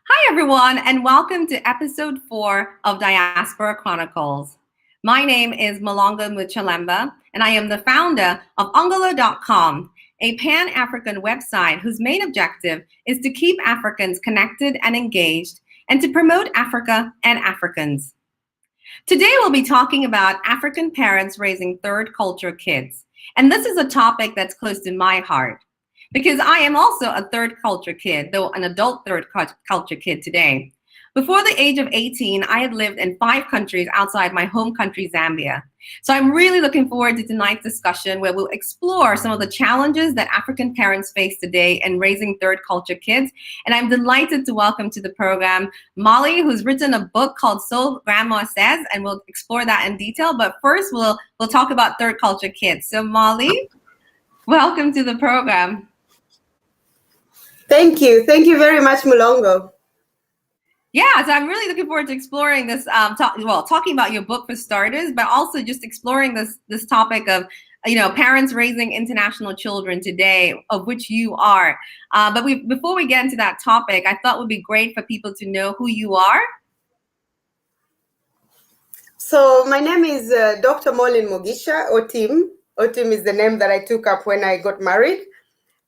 Hi, everyone, and welcome to episode 4 of Diaspora Chronicles. My name is Muloongo Muchelemba, and I am the founder of Ongolo.com, a Pan-African website whose main objective is to keep Africans connected and engaged and to promote Africa and Africans. Today, we'll be talking about African parents raising third culture kids. And this is a topic that's close to my heart because I am also a third culture kid, though an adult third culture kid today. Before the age of 18, I had lived in 5 countries outside my home country, Zambia. So I'm really looking forward to tonight's discussion where we'll explore some of the challenges that African parents face today in raising third culture kids. And I'm delighted to welcome to the program Molly, who's written a book called So Grandma Says, and we'll explore that in detail. But first, we'll talk about third culture kids. So Molly, welcome to the program. Thank you. Thank you very much, Muloongo. Yeah, so I'm really looking forward to exploring this, talking about your book for starters, but also just exploring this topic of, parents raising international children today, of which you are. But before we get into that topic, I thought it would be great for people to know who you are. So my name is Dr Mollynn Mugisha-Otim. Otim is the name that I took up when I got married.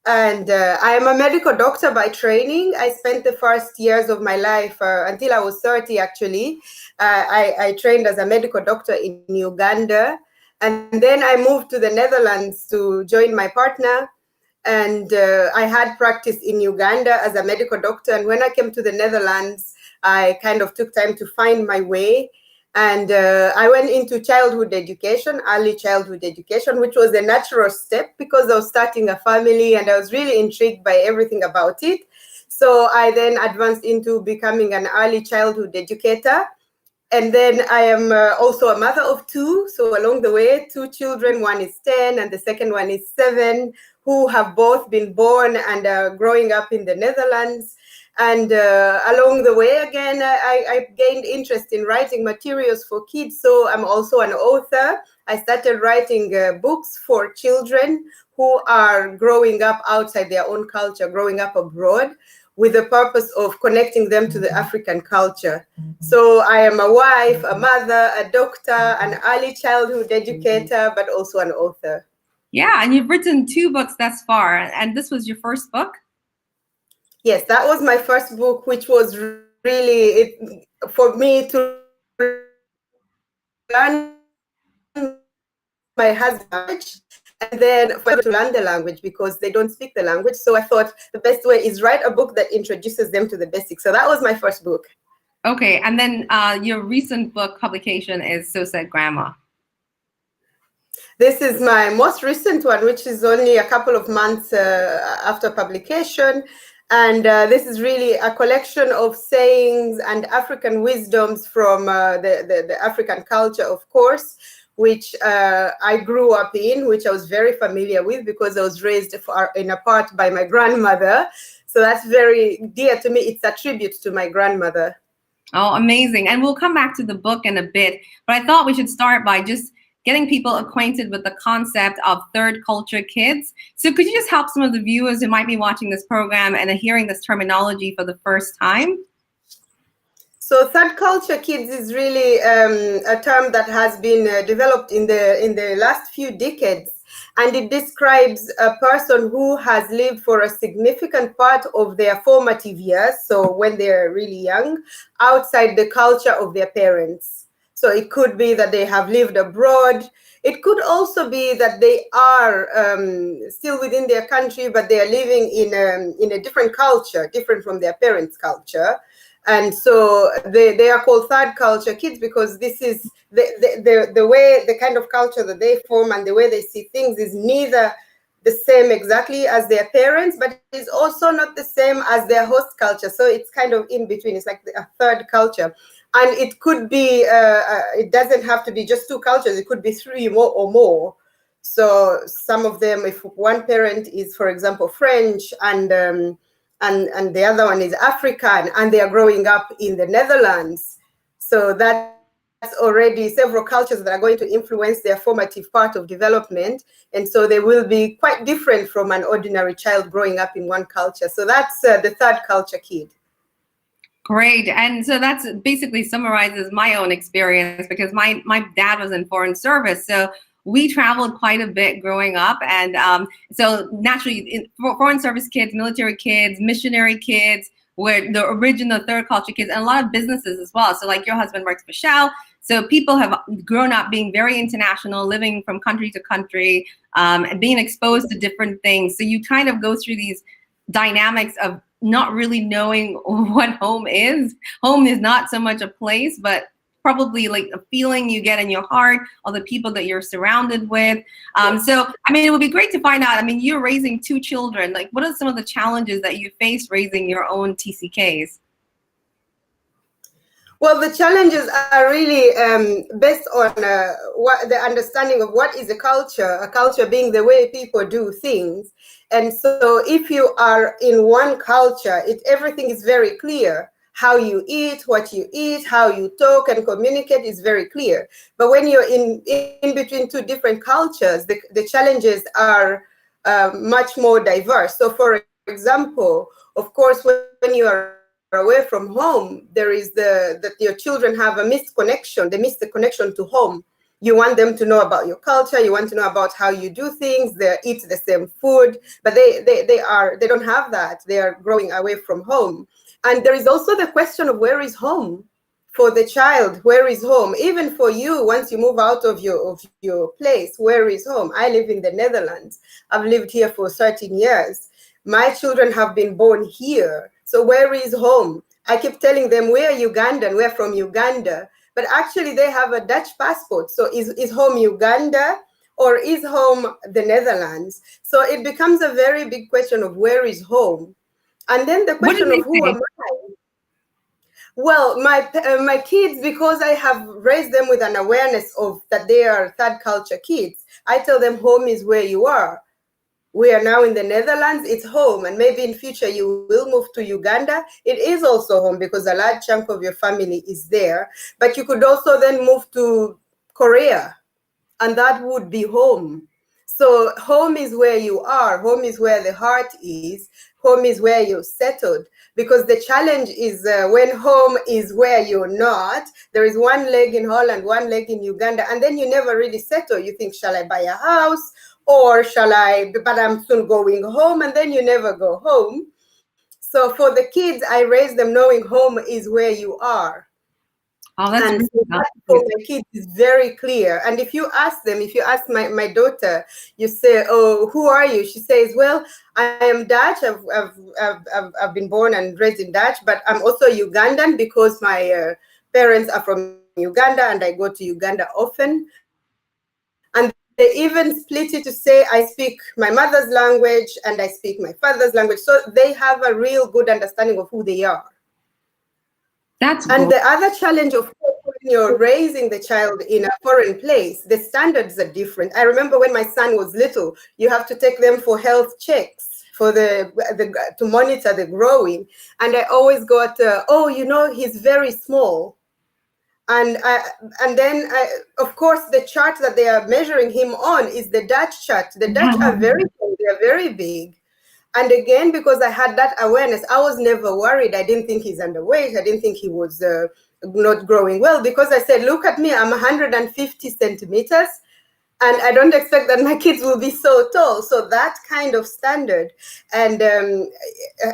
And I am a medical doctor by training. I spent the first years of my life, until I was 30 actually, I trained as a medical doctor in Uganda. And then I moved to the Netherlands to join my partner. And I had practice in Uganda as a medical doctor. And when I came to the Netherlands, I kind of took time to find my way. And I went into childhood education, early childhood education, which was a natural step because I was starting a family and I was really intrigued by everything about it. So I then advanced into becoming an early childhood educator. And then I am also a mother of 2. So along the way, 2 children, one is 10 and the second one is 7, who have both been born and are growing up in the Netherlands. And along the way, again, I gained interest in writing materials for kids. So I'm also an author. I started writing books for children who are growing up outside their own culture, growing up abroad, with the purpose of connecting them to the African culture. So I am a wife, a mother, a doctor, an early childhood educator, but also an author. Yeah, and you've written 2 books thus far, and this was your first book? Yes, that was my first book, which was really for me to learn my husband's language, and then for them to learn the language because they don't speak the language. So I thought the best way is write a book that introduces them to the basics. So that was my first book. Okay, and then your recent book publication is Sosa Grandma. This is my most recent one, which is only a couple of months after publication. And this is really a collection of sayings and African wisdoms from the African culture, of course, which I grew up in, which I was very familiar with because I was raised in a part by my grandmother. So that's very dear to me. It's a tribute to my grandmother. Oh, amazing. And we'll come back to the book in a bit. But I thought we should start by just getting people acquainted with the concept of third culture kids. So could you just help some of the viewers who might be watching this program and are hearing this terminology for the first time? So third culture kids is really a term that has been developed in the last few decades. And it describes a person who has lived for a significant part of their formative years, so when they're really young, outside the culture of their parents. So it could be that they have lived abroad. It could also be that they are still within their country, but they are living in a different culture, different from their parents' culture. And so they are called third culture kids because this is the way, the kind of culture that they form and the way they see things is neither the same exactly as their parents, but it's also not the same as their host culture. So it's kind of in between. It's like a third culture. And it could be, it doesn't have to be just 2 cultures. It could be 3 more or more. So some of them, if one parent is, for example, French and the other one is African and they are growing up in the Netherlands. So that's already several cultures that are going to influence their formative part of development. And so they will be quite different from an ordinary child growing up in one culture. So that's the third culture kid. Great. And so that's basically summarizes my own experience, because my dad was in foreign service. So we traveled quite a bit growing up. And so naturally, foreign service kids, military kids, missionary kids, were the original third culture kids, and a lot of businesses as well. So like your husband works for Shell. So people have grown up being very international, living from country to country, and being exposed to different things. So you kind of go through these dynamics of not really knowing what home is. Home is not so much a place, but probably like a feeling you get in your heart, or the people that you're surrounded with. So, I mean, it would be great to find out. I mean, you're raising 2 children. Like, what are some of the challenges that you face raising your own TCKs? Well, the challenges are really based on what the understanding of what is a culture being the way people do things. And so if you are in one culture, everything is very clear. How you eat, what you eat, how you talk and communicate is very clear. But when you're in between 2 different cultures, the challenges are much more diverse. So for example, of course, when you are away from home, there is that your children have a missed connection. They miss the connection to home. You want them to know about your culture. You want to know about how you do things. They eat the same food, but they don't have that. They are growing away from home. And there is also the question of where is home for the child. Where is home? Even for you, once you move out of your place, where is home? I live in the Netherlands. I've lived here for 13 years. My children have been born here. So where is home? I keep telling them we're Ugandan, we're from Uganda, but actually they have a Dutch passport. So is home Uganda or is home the Netherlands? So it becomes a very big question of where is home? And then the question of who am I? Well, my kids, because I have raised them with an awareness of that they are third culture kids, I tell them home is where you are. We are now in the Netherlands, it's home. And maybe in future you will move to Uganda. It is also home because a large chunk of your family is there. But you could also then move to Korea, and that would be home. So home is where you are. Home is where the heart is. Home is where you're settled. Because the challenge is when home is where you're not, there is one leg in Holland, one leg in Uganda, and then you never really settle. You think, shall I buy a house? Or shall I, but I'm soon going home, and then you never go home. So for the kids, I raise them knowing home is where you are. Oh, that's and really so that for my kids is very clear. And if you ask them, if you ask my daughter, you say, oh, who are you? She says, well, I am Dutch. I've been born and raised in Dutch, but I'm also Ugandan because my parents are from Uganda and I go to Uganda often. And they even split it to say, I speak my mother's language and I speak my father's language. So they have a real good understanding of who they are. That's and the other challenge, of course, when you're raising the child in a foreign place, the standards are different. I remember when my son was little, you have to take them for health checks for to monitor the growing. And I always got, oh, you know, he's very small. And then, of course, the chart that they are measuring him on is the Dutch chart. The Dutch are very tall, they are very big. And again, because I had that awareness, I was never worried. I didn't think he's underweight. I didn't think he was not growing well, because I said, look at me, I'm 150 centimeters. And I don't expect that my kids will be so tall. So that kind of standard and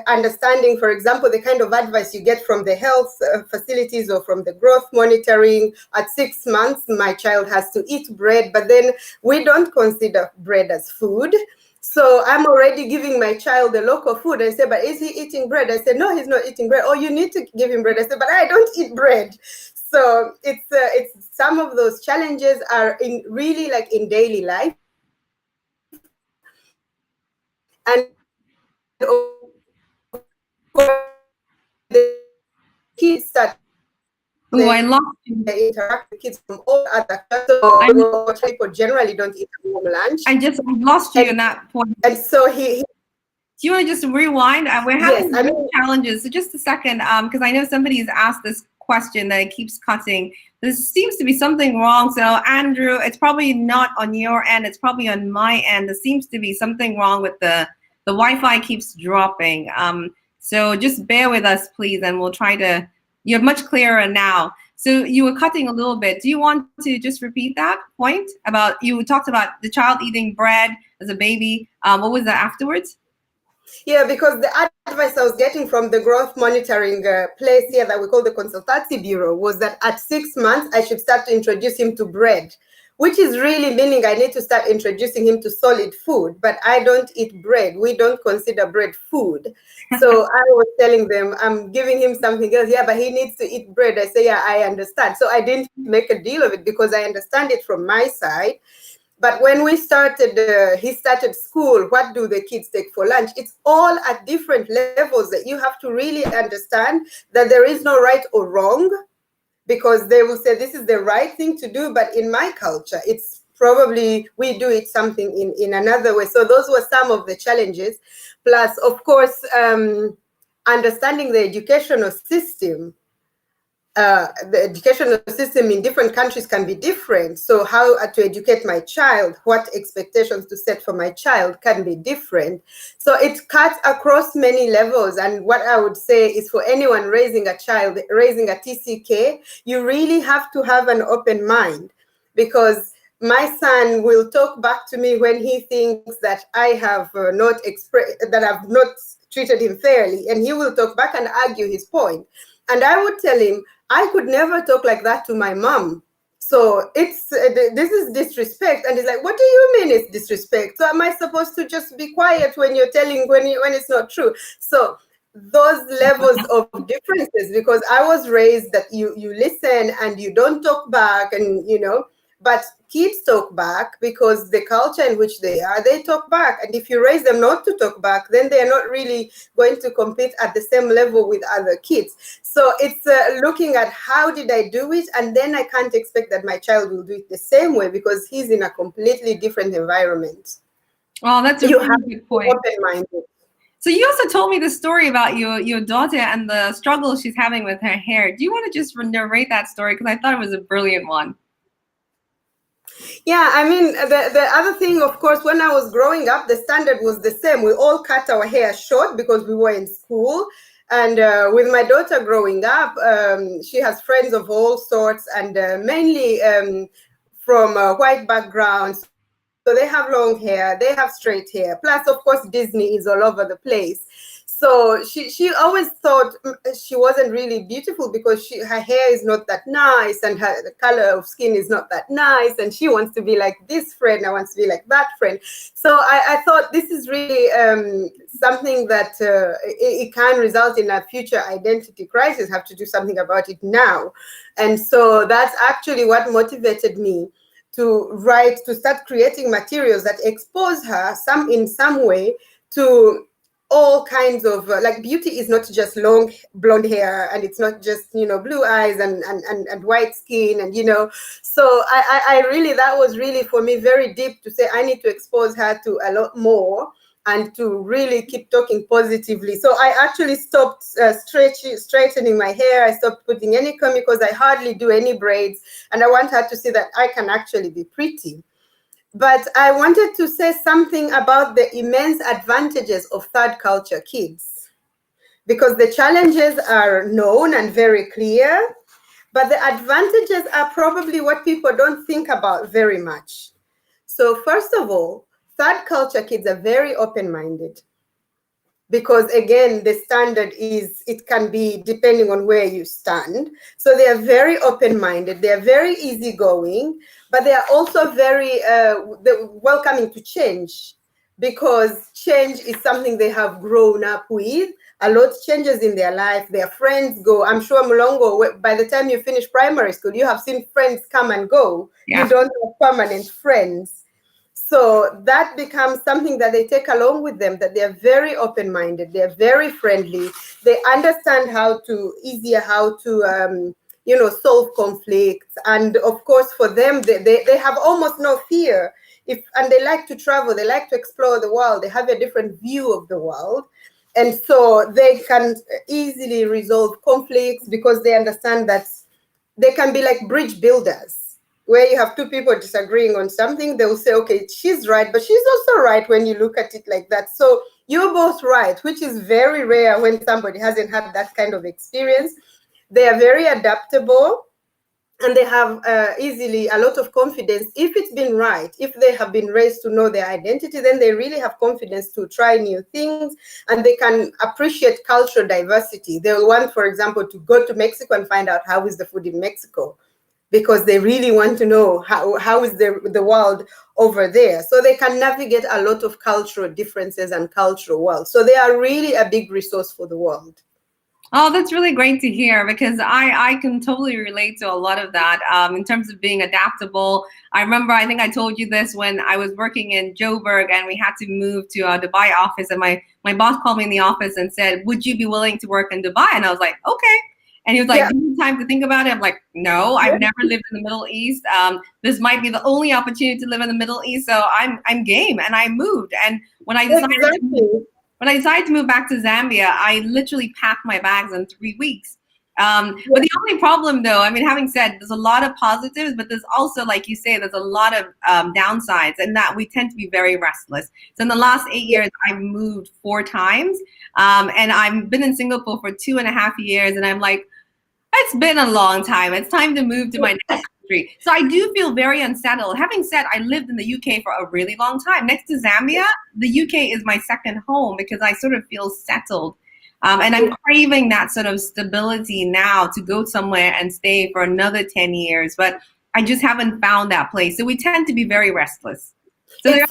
understanding, for example, the kind of advice you get from the health facilities or from the growth monitoring. At 6 months, my child has to eat bread, but then we don't consider bread as food. So I'm already giving my child the local food. I say, but is he eating bread? I said, no, he's not eating bread. Oh, you need to give him bread. I said, but I don't eat bread. So it's some of those challenges are in really like in daily life. And the kids start I lost you. They interact with kids from all other so people generally don't eat home lunch. I lost you in that point. And so he do you want to just rewind? We're having yes, challenges. So just a second, because I know somebody has asked this question that it keeps cutting. There seems to be something wrong. So Andrew, it's probably not on your end. It's probably on my end. There seems to be something wrong with the Wi-Fi keeps dropping. So just bear with us, please, and we'll try to, you're much clearer now. So you were cutting a little bit. Do you want to just repeat that point about, you talked about the child eating bread as a baby. What was that afterwards? Yeah, because the advice I was getting from the growth monitoring place here that we call the Consultancy Bureau was that at 6 months, I should start to introduce him to bread, which is really meaning I need to start introducing him to solid food. But I don't eat bread. We don't consider bread food. So I was telling them, I'm giving him something else. Yeah, but he needs to eat bread. I say, yeah, I understand. So I didn't make a deal of it because I understand it from my side. But when we started, he started school, what do the kids take for lunch? It's all at different levels that you have to really understand that there is no right or wrong, because they will say this is the right thing to do. But in my culture, it's probably we do it something in another way. So those were some of the challenges. Plus, of course, understanding the educational system. The educational system in different countries can be different. So how to educate my child, what expectations to set for my child can be different. So it cuts across many levels. And what I would say is for anyone raising a child, raising a TCK, you really have to have an open mind, because my son will talk back to me when he thinks that I have that I've not treated him fairly, and he will talk back and argue his point. And I would tell him, I could never talk like that to my mom. So it's this is disrespect. And he's like, what do you mean it's disrespect? So am I supposed to just be quiet when you're telling when it's not true? So those levels of differences, because I was raised that you listen and you don't talk back, and but kids talk back because the culture in which they are, they talk back. And if you raise them not to talk back, then they're not really going to compete at the same level with other kids. So it's looking at how did I do it? And then I can't expect that my child will do it the same way because he's in a completely different environment. Oh, that's a really good point. Open-minded. So you also told me the story about your daughter and the struggle she's having with her hair. Do you want to just narrate that story? Because I thought it was a brilliant one. Yeah, I mean, the other thing, of course, when I was growing up, the standard was the same. We all cut our hair short because we were in school. And with my daughter growing up, she has friends of all sorts, and mainly from white backgrounds. So they have long hair, they have straight hair. Plus, of course, Disney is all over the place. So she always thought she wasn't really beautiful because her hair is not that nice, and the color of skin is not that nice, and she wants to be like this friend, I want to be like that friend. So I thought this is really something that it can result in a future identity crisis. Have to do something about it now. And so that's actually what motivated me to start creating materials that expose her in some way to all kinds of like beauty is not just long blonde hair, and it's not just blue eyes and white skin, and so I really, that was really for me very deep to say I need to expose her to a lot more and to really keep talking positively. So I actually stopped straightening my hair. I stopped putting any chemicals. I hardly do any braids, and I want her to see that I can actually be pretty. But I wanted to say something about the immense advantages of third culture kids, because the challenges are known and very clear, but the advantages are probably what people don't think about very much. So first of all, third culture kids are very open-minded, because again, the standard is, it can be depending on where you stand. So they are very open-minded, they are very easygoing, but they are also very welcoming to change, because change is something they have grown up with. A lot changes in their life, their friends go. I'm sure, Muloongo, by the time you finish primary school, you have seen friends come and go. Yeah. You don't have permanent friends. So that becomes something that they take along with them, that they're very open-minded, they're very friendly, they understand how to solve conflicts. And of course, for them, they have almost no fear. And they like to travel, they like to explore the world, they have a different view of the world. And so they can easily resolve conflicts because they understand that they can be like bridge builders, where you have two people disagreeing on something. They'll say, okay, she's right, but she's also right when you look at it like that. So You're both right, which is very rare when somebody hasn't had that kind of experience. They are very adaptable, and they have easily a lot of confidence. If it's been right, if they have been raised to know their identity, then they really have confidence to try new things, and they can appreciate cultural diversity. They'll want, for example, to go to Mexico and find out how is the food in Mexico, because they really want to know how is the world over there. So they can navigate a lot of cultural differences and cultural world. So they are really a big resource for the world. Oh, that's really great to hear, because I can totally relate to a lot of that in terms of being adaptable. I remember, I think I told you this when I was working in Joburg and we had to move to a Dubai office, and my boss called me in the office and said, would you be willing to work in Dubai? And I was like, okay. And he was like, Yeah. do you have time to think about it? I'm like, no, I've never lived in the Middle East. This might be the only opportunity to live in the Middle East. So I'm game. And I moved. And when I decided to move back to Zambia, I literally packed my bags in 3 weeks. But the only problem, though, I mean, having said, there's a lot of positives, but there's also, like you say, there's a lot of downsides, and that we tend to be very restless. So in the last 8 years, I've moved 4 times, and I've been in Singapore for 2.5 years, and I'm like, it's been a long time. It's time to move to my next country. So I do feel very unsettled. Having said, I lived in the UK for a really long time. Next to Zambia, the UK is my second home because I sort of feel settled. And I'm craving that sort of stability now to go somewhere and stay for another 10 years. But I just haven't found that place. So we tend to be very restless. So It's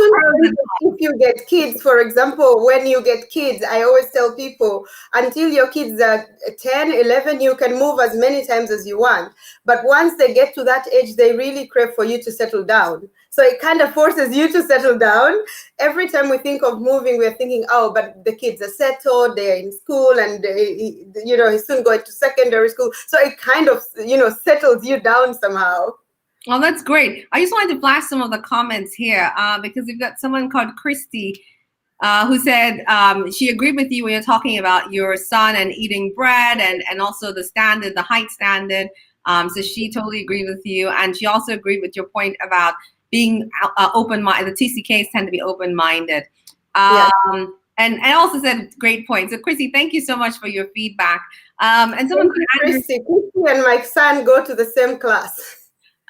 if you get kids, for example, when you get kids, I always tell people, until your kids are 10, 11, you can move as many times as you want. But once they get to that age, they really crave for you to settle down. So it kind of forces you to settle down. Every time we think of moving, we're thinking, oh, but the kids are settled, they're in school, and, he's soon going to secondary school. So it kind of, settles you down somehow. Oh, that's great. I just wanted to flash some of the comments here because we've got someone called Christy who said she agreed with you when you're talking about your son and eating bread and also the standard, the height standard. So she totally agreed with you. And she also agreed with your point about being open-minded. The TCKs tend to be open-minded. And also said, great point. So Christy, thank you so much for your feedback. And someone Christy and my son go to the same class.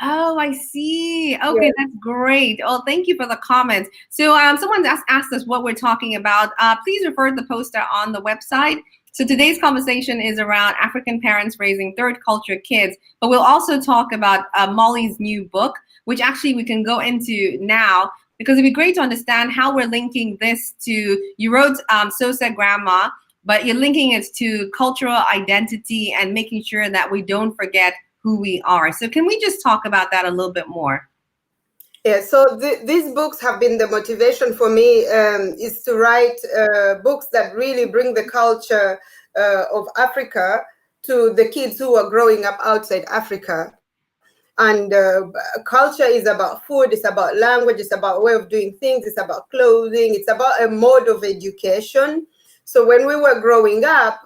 Oh, I see. Okay, That's great. Oh, thank you for the comments. So someone asked us what we're talking about. Please refer to the poster on the website. So today's conversation is around African parents raising third culture kids, but we'll also talk about Molly's new book, which actually we can go into now, because it'd be great to understand how we're linking this to, you wrote Sosa Grandma, but you're linking it to cultural identity and making sure that we don't forget who we are. So can we just talk about that a little bit more? Yeah, so these books have been the motivation for me, is to write books that really bring the culture of Africa to the kids who are growing up outside Africa. And culture is about food, it's about language, it's about way of doing things, it's about clothing, it's about a mode of education. So when we were growing up,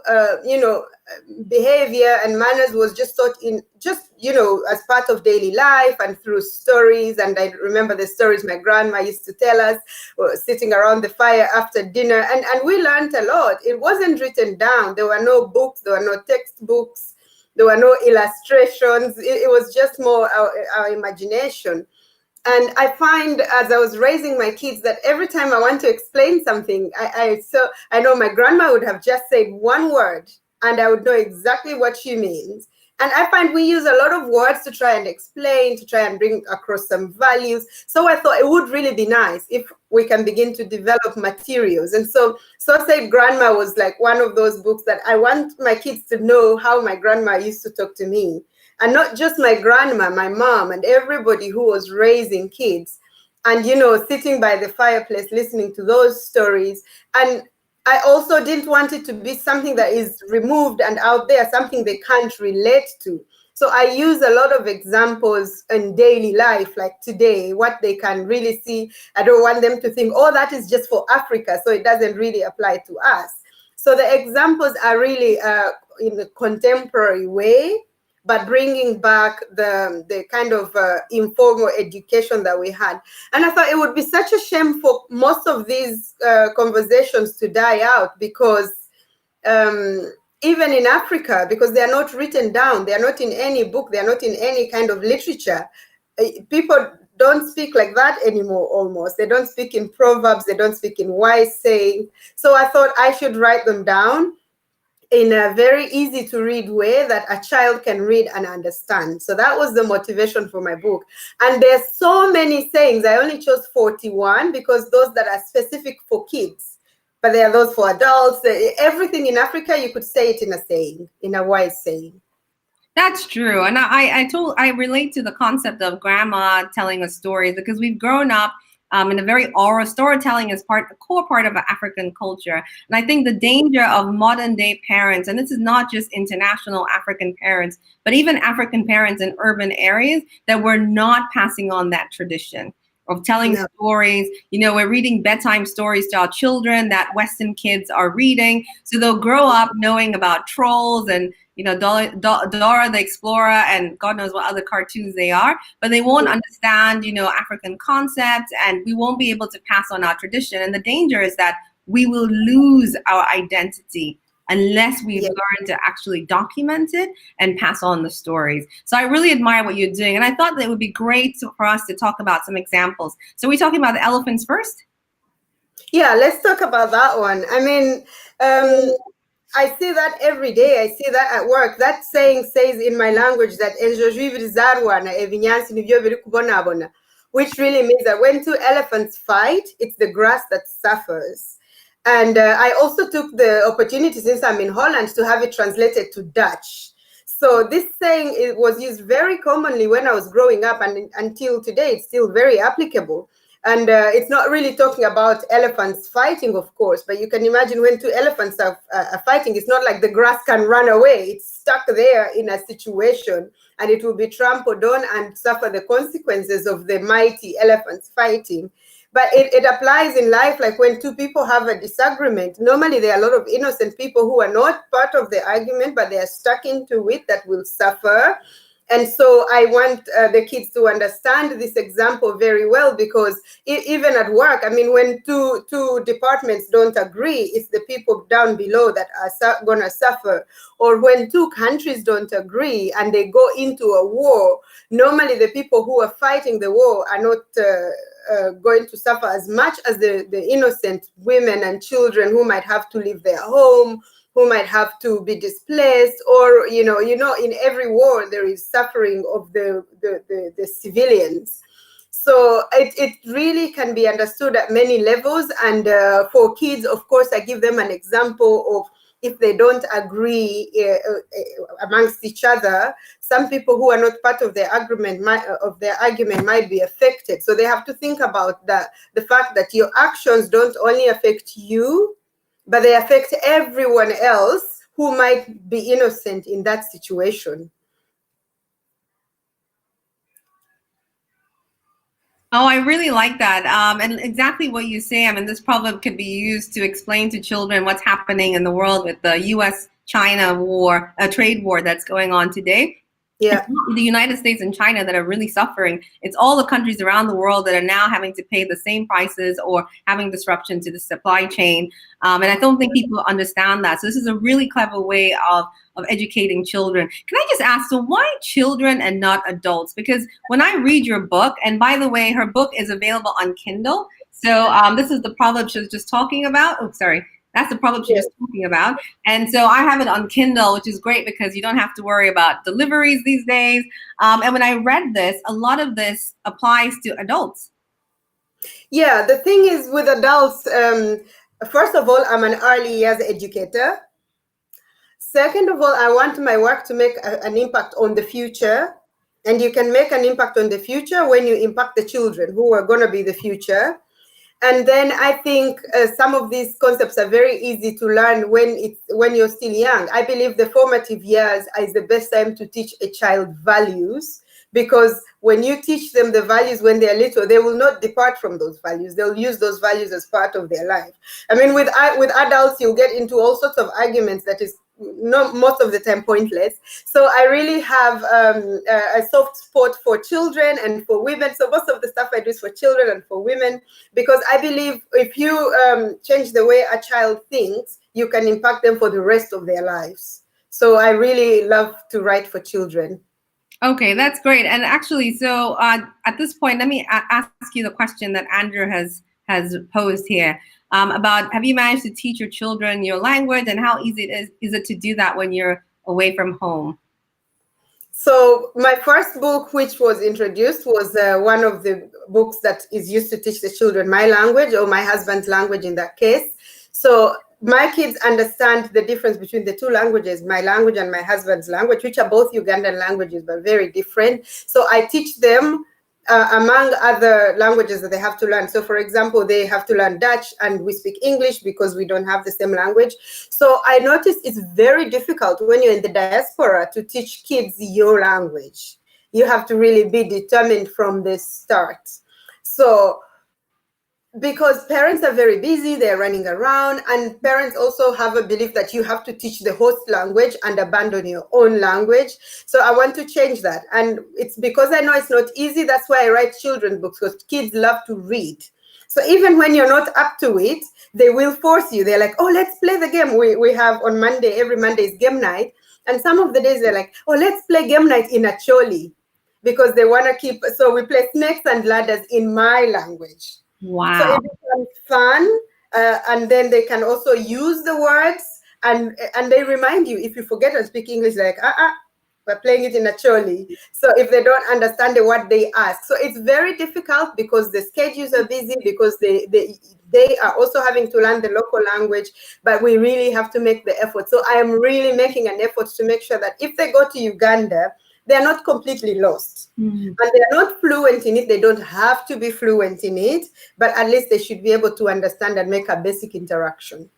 behavior and manners was just taught in as part of daily life and through stories. And I remember the stories my grandma used to tell us, sitting around the fire after dinner. And we learned a lot. It wasn't written down. There were no books, there were no textbooks, there were no illustrations. It was just more our imagination. And I find, as I was raising my kids, that every time I want to explain something, I know my grandma would have just said one word and I would know exactly what she means. And I find we use a lot of words to try and explain, to try and bring across some values. So I thought it would really be nice if we can begin to develop materials. And so Sosa Grandma was like one of those books that I want my kids to know how my grandma used to talk to me. And not just my grandma, my mom, and everybody who was raising kids. And, sitting by the fireplace, listening to those stories. And I also didn't want it to be something that is removed and out there, something they can't relate to. So I use a lot of examples in daily life, like today, what they can really see. I don't want them to think, oh, that is just for Africa, so it doesn't really apply to us. So the examples are really in a contemporary way, but bringing back the kind of informal education that we had. And I thought it would be such a shame for most of these conversations to die out, because even in Africa, because they are not written down, they are not in any book, they are not in any kind of literature. People don't speak like that anymore, almost. They don't speak in proverbs, they don't speak in wise saying. So I thought I should write them down in a very easy to read way that a child can read and understand. So that was the motivation for my book. And there's so many sayings. I only chose 41 because those that are specific for kids, but there are those for adults. Everything in Africa, you could say it in a saying, in a wise saying. That's true. And I relate to the concept of grandma telling us stories, because we've grown up in a very oral storytelling is a core part of African culture. And I think the danger of modern day parents, and this is not just international African parents, but even African parents in urban areas, that we're not passing on that tradition of telling stories. You know, we're reading bedtime stories to our children that Western kids are reading. So they'll grow up knowing about trolls and, you know, Dora the Explorer and God knows what other cartoons they are, but they won't understand, you know, African concepts, and we won't be able to pass on our tradition. And the danger is that we will lose our identity unless we learn to actually document it and pass on the stories. So I really admire what you're doing. And I thought that it would be great for us to talk about some examples. So we're talking about the elephants first? Yeah, let's talk about that one. I mean, I see that every day. I see that at work. That saying says in my language that which really means that when two elephants fight, it's the grass that suffers. And I also took the opportunity, since I'm in Holland, to have it translated to Dutch. So this saying, it was used very commonly when I was growing up, and until today, it's still very applicable. And it's not really talking about elephants fighting, of course, but you can imagine when two elephants are fighting, it's not like the grass can run away. It's stuck there in a situation, and it will be trampled on and suffer the consequences of the mighty elephants fighting. But it applies in life, like when two people have a disagreement. Normally, there are a lot of innocent people who are not part of the argument, but they are stuck into it that will suffer. And so I want the kids to understand this example very well, because even at work, I mean, when two departments don't agree, it's the people down below that are going to suffer. Or when two countries don't agree and they go into a war, normally the people who are fighting the war are not going to suffer as much as the innocent women and children who might have to leave their home, who might have to be displaced, or you know, in every war there is suffering of the civilians. So it really can be understood at many levels. And for kids, of course, I give them an example of, if they don't agree amongst each other, some people who are not part of their argument might be affected. So they have to think about the fact that your actions don't only affect you, but they affect everyone else who might be innocent in that situation. Oh, I really like that. And exactly what you say. I mean, this proverb could be used to explain to children what's happening in the world with the US-China war, a trade war that's going on today. Yeah. It's not the United States and China that are really suffering. It's all the countries around the world that are now having to pay the same prices or having disruption to the supply chain. And I don't think people understand that. So this is a really clever way of educating children. Can I just ask, so why children and not adults? Because when I read your book, and by the way, her book is available on Kindle. So this is the proverb she was just talking about. Oh, sorry. That's the proverb she was talking about. And so I have it on Kindle, which is great because you don't have to worry about deliveries these days. And when I read this, a lot of this applies to adults. Yeah, the thing is with adults, first of all, I'm an early years educator. Second of all, I want my work to make an impact on the future. And you can make an impact on the future when you impact the children who are going to be the future. And then I think some of these concepts are very easy to learn when you're still young. I believe the formative years is the best time to teach a child values, because when you teach them the values when they're little, they will not depart from those values. They'll use those values as part of their life. I mean, with adults, you'll get into all sorts of arguments that is not most of the time pointless. So I really have a soft spot for children and for women. So most of the stuff I do is for children and for women, because I believe if you change the way a child thinks, you can impact them for the rest of their lives. So I really love to write for children. Okay, that's great. And actually, so at this point, let me ask you the question that Andrew has posed here about, have you managed to teach your children your language, and how easy is it to do that when you're away from home? So my first book, which was introduced, was one of the books that is used to teach the children my language, or my husband's language in that case. So my kids understand the difference between the two languages, my language and my husband's language, which are both Ugandan languages, but very different. So I teach them among other languages that they have to learn. So for example, they have to learn Dutch, and we speak English because we don't have the same language. So I noticed it's very difficult when you're in the diaspora to teach kids your language. You have to really be determined from the start. So because parents are very busy, they're running around, and parents also have a belief that you have to teach the host language and abandon your own language. So I want to change that. And it's because I know it's not easy. That's why I write children's books, because kids love to read. So even when you're not up to it, they will force you. They're like, oh, let's play the game. We have on Monday, every Monday is game night. And some of the days they're like, oh, let's play game night in Acholi, because they want to keep, so we play snakes and ladders in my language. Wow. So it becomes fun, and then they can also use the words, and they remind you, if you forget to speak English, like, we're playing it in Acholi. So if they don't understand the word, they ask. So it's very difficult because the schedules are busy, because they are also having to learn the local language, but we really have to make the effort. So I am really making an effort to make sure that if they go to Uganda, they're not completely lost. And they're not fluent in it. They don't have to be fluent in it, but at least they should be able to understand and make a basic interaction.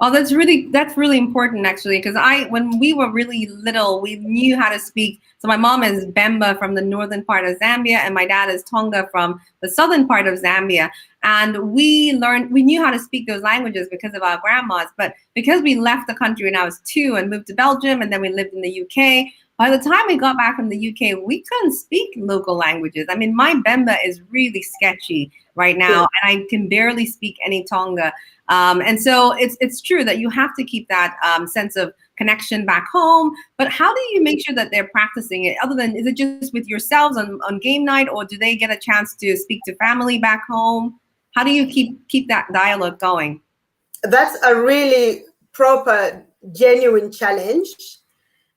Oh, that's really important, actually, because when we were really little, we knew how to speak. So my mom is Bemba from the northern part of Zambia, and my dad is Tonga from the southern part of Zambia. And we knew how to speak those languages because of our grandmas. But because we left the country when I was 2 and moved to Belgium, and then we lived in the UK, by the time we got back from the UK, we couldn't speak local languages. I mean, my Bemba is really sketchy right now, and I can barely speak any Tonga. And so it's true that you have to keep that sense of connection back home. But how do you make sure that they're practicing it? Other than, is it just with yourselves on game night, or do they get a chance to speak to family back home? How do you keep that dialogue going? That's a really proper, genuine challenge,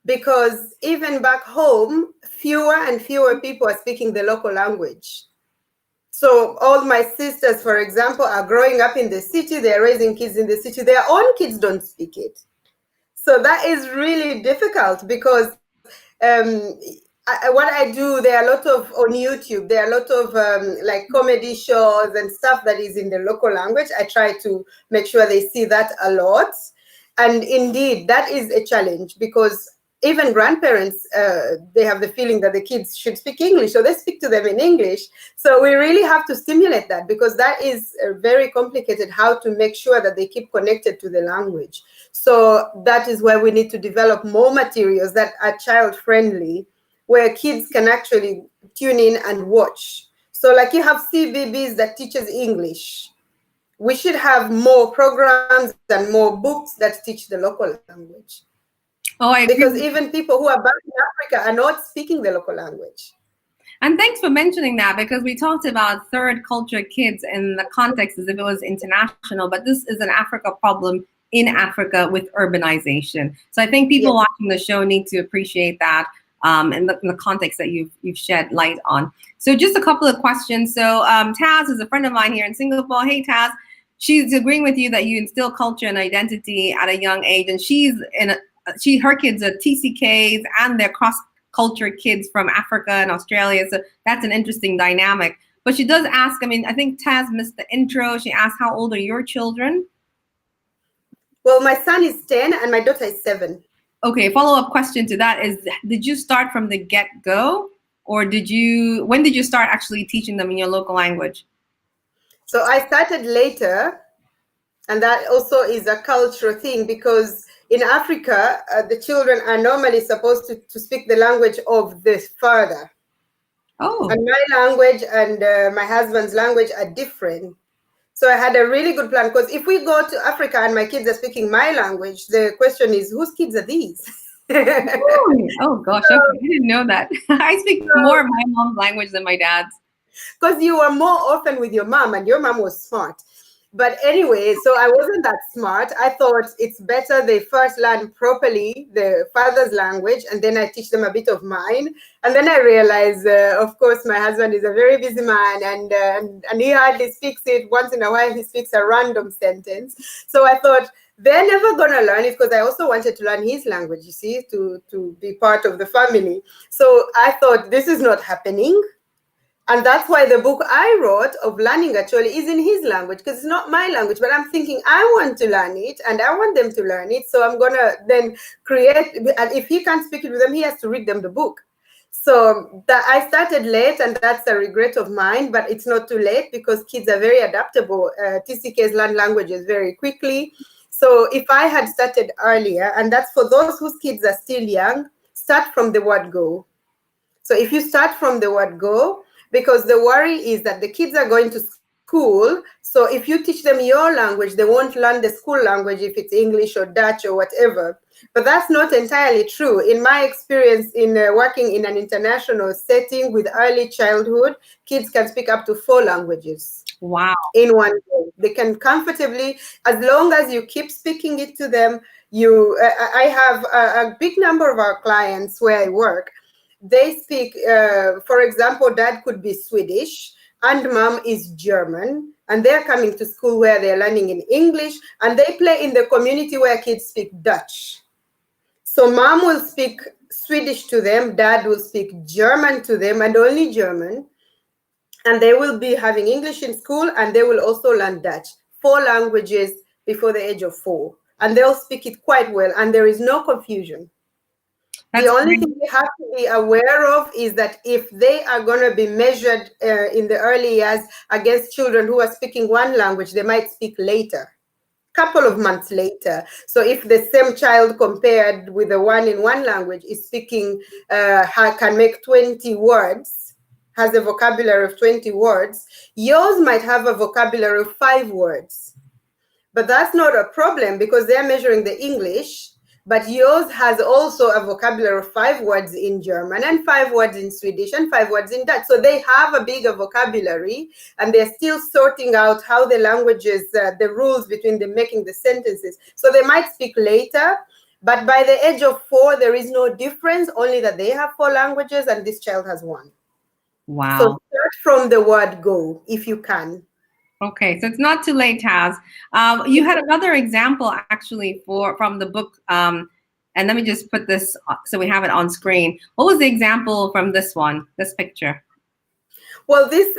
because even back home, fewer and fewer people are speaking the local language. So all my sisters, for example, are growing up in the city. They're raising kids in the city. Their own kids don't speak it. So that is really difficult, because what I do, there are a lot of, on YouTube, there are a lot of like comedy shows and stuff that is in the local language. I try to make sure they see that a lot. And indeed, that is a challenge, because even grandparents, they have the feeling that the kids should speak English, so they speak to them in English. So we really have to stimulate that, because that is very complicated, how to make sure that they keep connected to the language. So that is where we need to develop more materials that are child-friendly, where kids can actually tune in and watch. So like you have CBBS that teaches English. We should have more programs and more books that teach the local language. Oh, I agree. Because even people who are back in Africa are not speaking the local language. And thanks for mentioning that, because we talked about third culture kids in the context as if it was international, but this is an Africa problem in Africa with urbanization. So I think people watching the show need to appreciate that in the context that you've shed light on. So just a couple of questions. So Taz is a friend of mine here in Singapore. Hey, Taz. She's agreeing with you that you instill culture and identity at a young age, and her kids are TCKs and they're cross-culture kids from Africa and Australia. So that's an interesting dynamic. But she does ask, I mean, I think Taz missed the intro. She asked, how old are your children? Well, my son is 10 and my daughter is 7. Okay, follow-up question to that is, did you start from the get-go? Or when did you start actually teaching them in your local language? So I started later. And that also is a cultural thing, because in Africa, the children are normally supposed to speak the language of the father. Oh. And my language and my husband's language are different. So I had a really good plan, because if we go to Africa and my kids are speaking my language, the question is, whose kids are these? Oh gosh, okay. I didn't know that. I speak more of my mom's language than my dad's. Because you were more often with your mom, and your mom was smart. But anyway, so I wasn't that smart. I thought it's better they first learn properly the father's language, and then I teach them a bit of mine. And then I realized, of course, my husband is a very busy man, and he hardly speaks it. Once in a while, he speaks a random sentence. So I thought, they're never going to learn it, because I also wanted to learn his language, you see, to be part of the family. So I thought, this is not happening. And that's why the book I wrote of learning actually is in his language, because it's not my language, but I'm thinking I want to learn it and I want them to learn it. So I'm going to then create, and if he can't speak it with them, he has to read them the book. So I started late, and that's a regret of mine, but it's not too late, because kids are very adaptable. TCKs learn languages very quickly. So if I had started earlier, and that's for those whose kids are still young, start from the word go. So if you start from the word go, because the worry is that the kids are going to school. So if you teach them your language, they won't learn the school language if it's English or Dutch or whatever. But that's not entirely true. In my experience in working in an international setting with early childhood, kids can speak up to 4 languages. Wow. In one day. They can comfortably, as long as you keep speaking it to them. I have a big number of our clients where I work. They speak, for example, dad could be Swedish and mom is German, and they're coming to school where they're learning in English, and they play in the community where kids speak Dutch. So mom will speak Swedish to them, dad will speak German to them, and only German, and they will be having English in school, and they will also learn Dutch, 4 languages before the age of 4, and they'll speak it quite well, and there is no confusion. The only thing we have to be aware of is that if they are going to be measured in the early years against children who are speaking one language, they might speak later, couple of months later. So if the same child compared with the one in one language is speaking, can make 20 words, has a vocabulary of 20 words, yours might have a vocabulary of 5 words. But that's not a problem, because they're measuring the English. But yours has also a vocabulary of 5 words in German and 5 words in Swedish and 5 words in Dutch. So they have a bigger vocabulary, and they're still sorting out how the languages, the rules between them making the sentences. So they might speak later, but by the age of 4, there is no difference, only that they have 4 languages and this child has 1. Wow. So start from the word go, if you can. Okay, so it's not too late, Taz. You had another example actually from the book, and let me just put this so we have it on screen. What was the example from this one, this picture? Well, this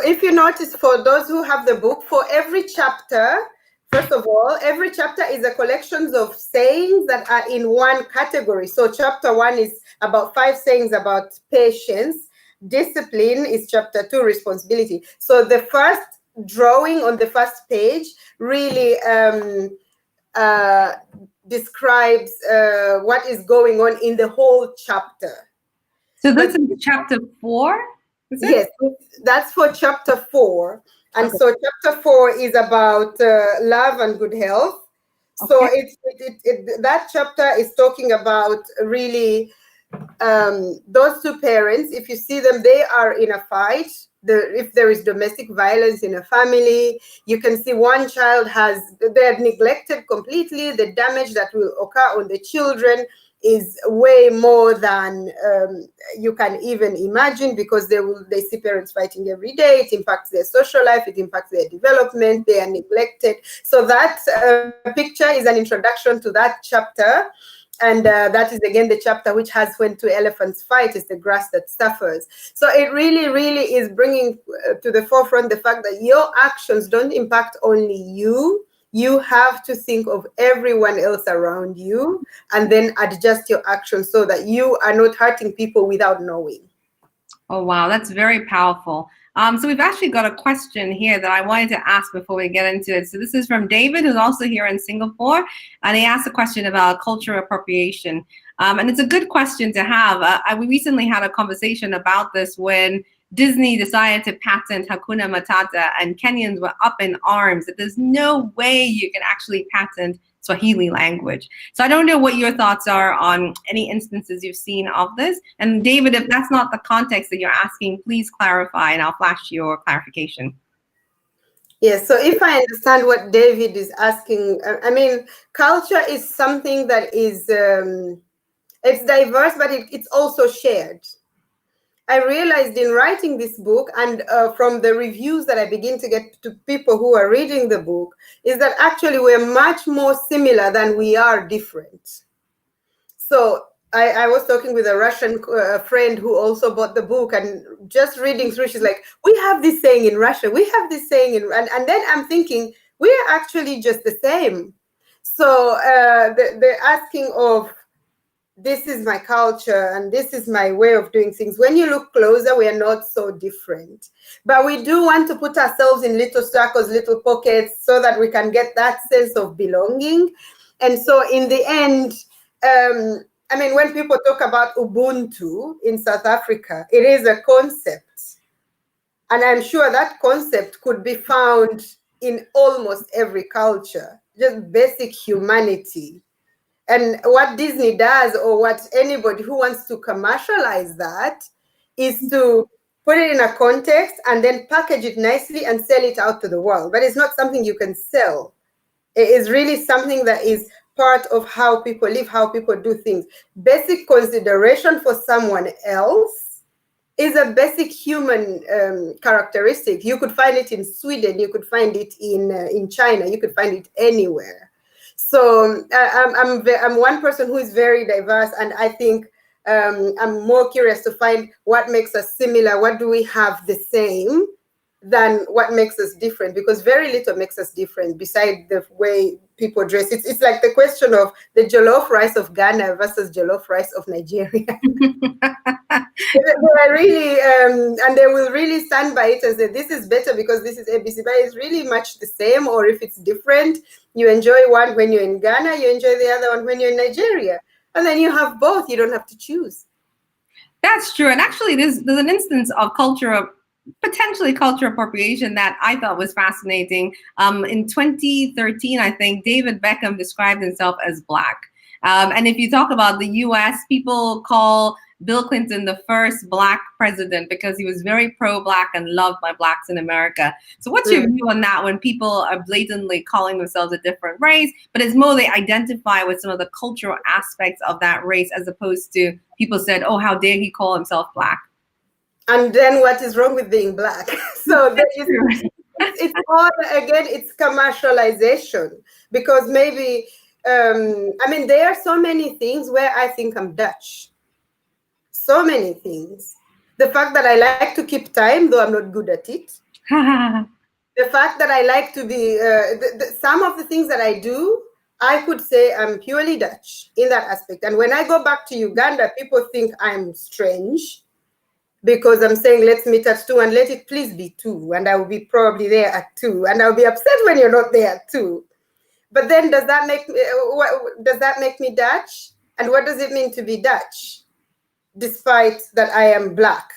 if you notice, for those who have the book, for every chapter, first of all, every chapter is a collection of sayings that are in one category. So chapter 1 is about 5 sayings about patience. Discipline is chapter 2, responsibility. So the first drawing on the first page really describes what is going on in the whole chapter. So this is chapter 4? Yes, that's for chapter 4. And okay. So chapter 4 is about love and good health. So okay. That chapter is talking about really those 2 parents. If you see them, they are in a fight. If there is domestic violence in a family, you can see one child they're neglected completely. The damage that will occur on the children is way more than you can even imagine, because they see parents fighting every day. It impacts their social life, it impacts their development, they are neglected. So that picture is an introduction to that chapter. And that is, again, the chapter which has when 2 elephants fight, is the grass that suffers. So it really, really is bringing to the forefront the fact that your actions don't impact only you. You have to think of everyone else around you and then adjust your actions so that you are not hurting people without knowing. Oh, wow. That's very powerful. So we've actually got a question here that I wanted to ask before we get into it. So this is from David, who's also here in Singapore, and he asked a question about cultural appropriation. And it's a good question to have. We recently had a conversation about this when Disney decided to patent Hakuna Matata, and Kenyans were up in arms that there's no way you can actually patent Swahili language. So I don't know what your thoughts are on any instances you've seen of this. And David, if that's not the context that you're asking, please clarify and I'll flash your clarification. Yes, so if I understand what David is asking, I mean, culture is something that is, it's diverse, but it's also shared. I realized in writing this book and from the reviews that I begin to get to people who are reading the book is that actually we're much more similar than we are different. So I was talking with a Russian friend who also bought the book, and just reading through, she's like, we have this saying in Russia, we have this saying and then I'm thinking, we're actually just the same. So the asking of, this is my culture and this is my way of doing things. When you look closer, we are not so different. But we do want to put ourselves in little circles, little pockets, so that we can get that sense of belonging. And so in the end, I mean, when people talk about Ubuntu in South Africa, it is a concept. And I'm sure that concept could be found in almost every culture, just basic humanity. And what Disney does, or what anybody who wants to commercialize that, is to put it in a context and then package it nicely and sell it out to the world. But it's not something you can sell. It is really something that is part of how people live, how people do things. Basic consideration for someone else is a basic human characteristic. You could find it in Sweden, you could find it in China, you could find it anywhere. So I'm one person who is very diverse, and I think I'm more curious to find what makes us similar, what do we have the same, than what makes us different, because very little makes us different besides the way people dress. It's like the question of the jollof rice of Ghana versus jollof rice of Nigeria. They are really, and they will really stand by it and say, this is better because this is ABC, but it's really much the same. Or if it's different, you enjoy one when you're in Ghana, you enjoy the other one when you're in Nigeria. And then you have both, you don't have to choose. That's true. And actually, there's an instance of potentially cultural appropriation that I thought was fascinating. In 2013, I think David Beckham described himself as Black. And if you talk about the US, people call Bill Clinton the first Black president because he was very pro-Black and loved by Blacks in America. So what's your view on that when people are blatantly calling themselves a different race, but it's more they identify with some of the cultural aspects of that race as opposed to people said, oh, how dare he call himself Black? And then what is wrong with being Black? So it's all, again, it's commercialization, because maybe, I mean, there are so many things where I think I'm Dutch. So many things. The fact that I like to keep time, though I'm not good at it. The fact that I like to be, some of the things that I do, I could say I'm purely Dutch in that aspect. And when I go back to Uganda, people think I'm strange because I'm saying, let's meet at 2 and let it please be 2. And I will be probably there at 2. And I'll be upset when you're not there at 2. But then does that make me Dutch? And what does it mean to be Dutch, despite that I am Black?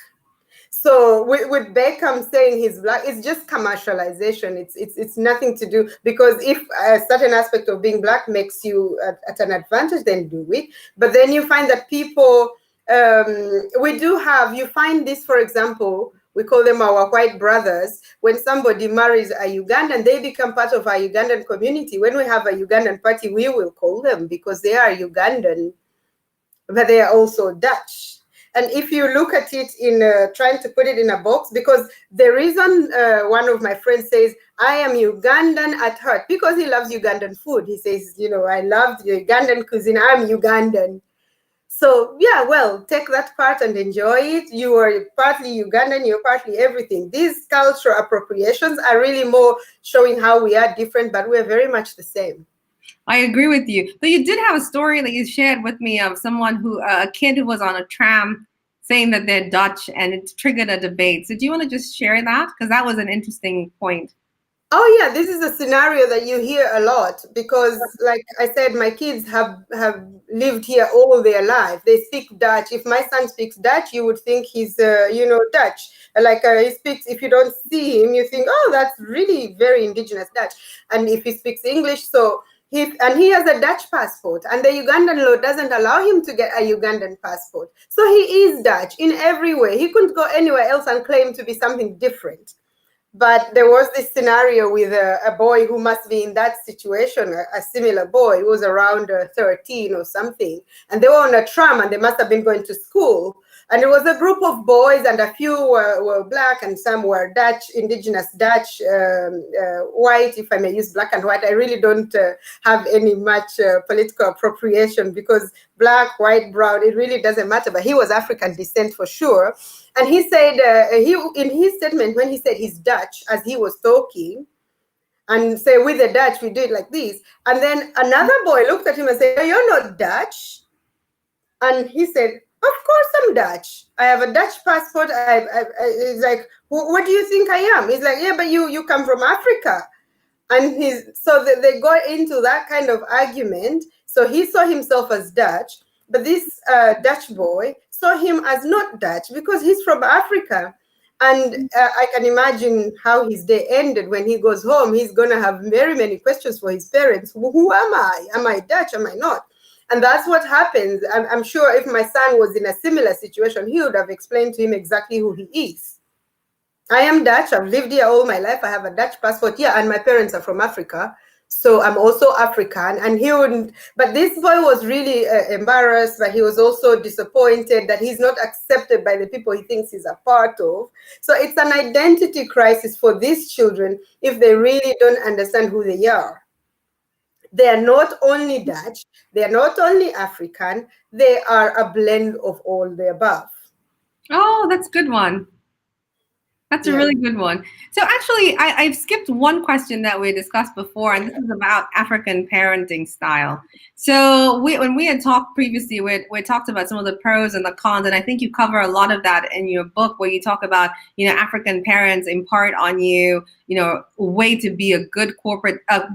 So with Beckham saying he's Black, it's just commercialization. It's nothing to do, because if a certain aspect of being Black makes you at an advantage, then do it. But then you find that people, you find this, for example, we call them our white brothers. When somebody marries a Ugandan, they become part of our Ugandan community. When we have a Ugandan party, we will call them because they are Ugandan, but they are also Dutch. And if you look at it in trying to put it in a box, because the reason one of my friends says, I am Ugandan at heart, because he loves Ugandan food. He says, I love the Ugandan cuisine. I'm Ugandan. So, yeah, well, take that part and enjoy it. You are partly Ugandan, you're partly everything. These cultural appropriations are really more showing how we are different, but we're very much the same. I agree with you. But you did have a story that you shared with me of someone a kid who was on a tram saying that they're Dutch, and it triggered a debate. So do you want to just share that? Because that was an interesting point. Oh yeah, this is a scenario that you hear a lot because, like I said, my kids have lived here all their life. They speak Dutch. If my son speaks Dutch, you would think he's Dutch. Like he speaks. If you don't see him, you think, oh, that's really very indigenous Dutch. And if he speaks English, so he has a Dutch passport, and the Ugandan law doesn't allow him to get a Ugandan passport. So he is Dutch in every way. He couldn't go anywhere else and claim to be something different. But there was this scenario with a boy who must be in that situation, a similar boy who was around 13 or something. And they were on a tram and they must have been going to school. And it was a group of boys, and a few were black and some were Dutch, indigenous Dutch, white, if I may use black and white. I really don't have any much political appropriation, because black, white, brown, it really doesn't matter. But he was African descent for sure. And he said, in his statement, when he said he's Dutch, as he was talking, and say, with the Dutch, we do it like this. And then another boy looked at him and said, you're not Dutch. And he said, of course I'm Dutch. I have a Dutch passport. He's like, what do you think I am? He's like, yeah, but you come from Africa. And so they got into that kind of argument. So he saw himself as Dutch, but this Dutch boy saw him as not Dutch because he's from Africa. And I can imagine how his day ended. When he goes home, he's going to have very many questions for his parents. Who am I? Am I Dutch? Am I not? And that's what happens. I'm sure if my son was in a similar situation, he would have explained to him exactly who he is. I am Dutch. I've lived here all my life. I have a Dutch passport. Yeah, and my parents are from Africa. So I'm also African. And he wouldn't, but this boy was really embarrassed, but he was also disappointed that he's not accepted by the people he thinks he's a part of. So it's an identity crisis for these children if they really don't understand who they are. They are not only Dutch, they are not only African, they are a blend of all the above. Oh, that's a good one. That's a really good one. So actually, I've skipped one question that we discussed before, and this is about African parenting style. So when we had talked previously, we talked about some of the pros and the cons, and I think you cover a lot of that in your book, where you talk about, African parents impart on you, a way to be a good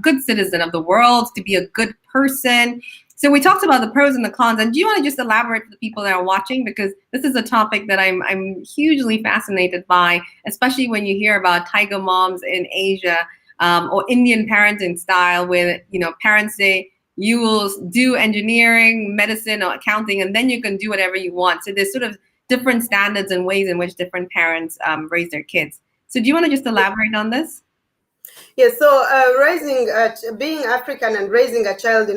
good citizen of the world, to be a good person. So we talked about the pros and the cons, and do you want to just elaborate for the people that are watching? Because this is a topic that I'm hugely fascinated by, especially when you hear about tiger moms in Asia, or Indian parenting style, where parents say you will do engineering, medicine, or accounting, and then you can do whatever you want. So there's sort of different standards and ways in which different parents raise their kids. So do you want to just elaborate on this? Yeah, so being African and raising a child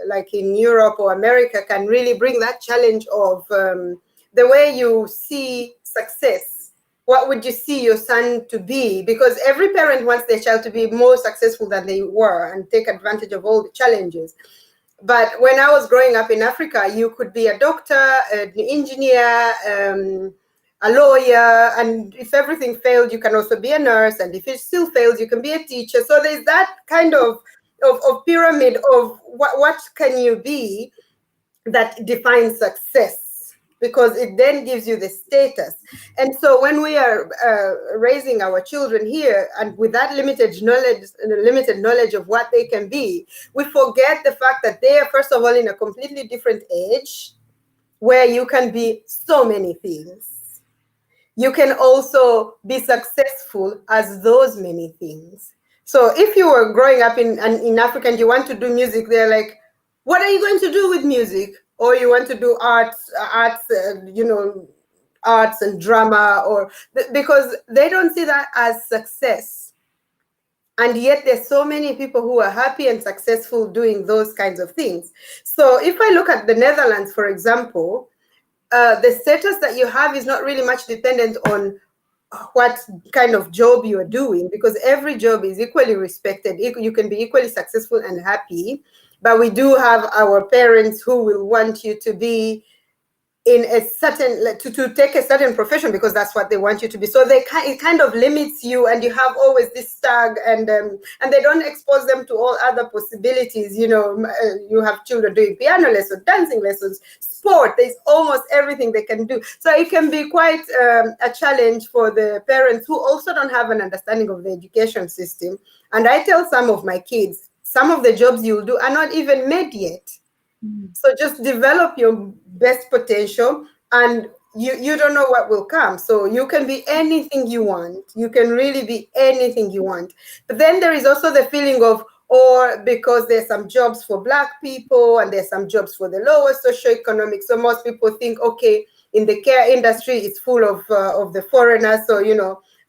like in Europe or America can really bring that challenge of the way you see success. What would you see your son to be? Because every parent wants their child to be more successful than they were and take advantage of all the challenges. But when I was growing up in Africa, you could be a doctor, an engineer, a lawyer, and if everything failed, you can also be a nurse, and if it still fails, you can be a teacher. So there's that kind of pyramid of what can you be that defines success, because it then gives you the status. And so when we are raising our children here, and with that limited knowledge of what they can be, we forget the fact that they are, first of all, in a completely different age where you can be so many things. You can also be successful as those many things. So if you were growing up in Africa and you want to do music, they're like, what are you going to do with music? Or you want to do arts and drama, because they don't see that as success. And yet there's so many people who are happy and successful doing those kinds of things. So if I look at the Netherlands, for example, the status that you have is not really much dependent on what kind of job you are doing, because every job is equally respected. You can be equally successful and happy, but we do have our parents who will want you to be in a certain, to take a certain profession because that's what they want you to be. So it kind of limits you, and you have always this tag, and they don't expose them to all other possibilities. You have children doing piano lessons, dancing lessons, sport. There's almost everything they can do. So it can be quite a challenge for the parents who also don't have an understanding of the education system. And I tell some of my kids, some of the jobs you'll do are not even made yet. So just develop your best potential, and you don't know what will come. So you can be anything you want. You can really be anything you want. But then there is also the feeling of, or because there's some jobs for Black people and there's some jobs for the lower socioeconomic. So most people think, okay, in the care industry, it's full of the foreigners. So,